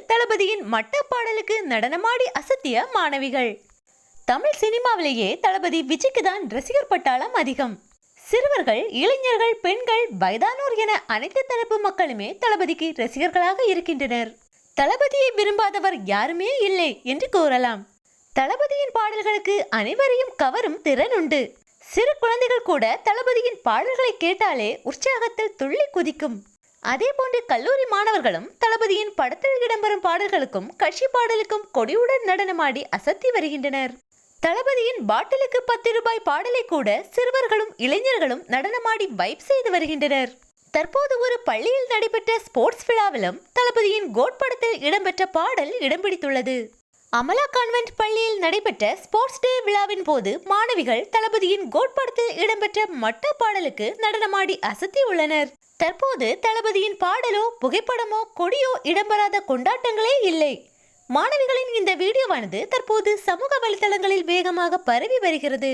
தளபதியின் மட்ட பாடலுக்கு நடனமாடி அசத்திய மாணவிகள். தமிழ் சினிமாவிலேயே தளபதி விஜய்க்கு தான் ரசிகர் பட்டாளம் அதிகம். சிறுவர்கள், இளைஞர்கள், பெண்கள், வயதானோர் என அனைத்து தரப்பு மக்களுமே தளபதிக்கு ரசிகர்களாக இருக்கின்றனர். தளபதியை விரும்பாதவர் யாருமே இல்லை என்று கூறலாம். தளபதியின் பாடல்களுக்கு அனைவரையும் கவரும் திறன் உண்டு. சிறு குழந்தைகள் கூட தளபதியின் பாடல்களை கேட்டாலே உற்சாகத்தில் துள்ளி குதிக்கும். அதே போன்று கல்லூரி மாணவர்களும் தளபதியின் படத்தில் இடம்பெறும் பாடல்களுக்கும் கட்சி பாடலுக்கும் கொடியுடன் நடனமாடி அசத்தி வருகின்றனர். தளபதியின் பாட்டிலுக்கு 10 ரூபாய் பாடலை கூட சிறுவர்களும் இளைஞர்களும் நடனமாடி வைப் செய்து வருகின்றனர். தற்போது ஒரு பள்ளியில் நடைபெற்ற ஸ்போர்ட்ஸ் விழாவிலும் தளபதியின் கோட் படத்தில் இடம்பெற்ற பாடல் இடம் பிடித்துள்ளது. அமலா கான்வென்ட் பள்ளியில் நடைபெற்ற ஸ்போர்ட்ஸ் டே விழாவின் போது மாணவிகள் தளபதியின் கோட் படத்தில் இடம்பெற்ற மட்ட பாடலுக்கு நடனமாடி அசத்தி உள்ளனர். தற்போது தளபதியின் பாடலோ புகைப்படமோ கொடியோ இடம்பெறாத கொண்டாட்டங்களே இல்லை. மாணவிகளின் இந்த வீடியோவானது தற்போது சமூக வலைதளங்களில் வேகமாக பரவி வருகிறது.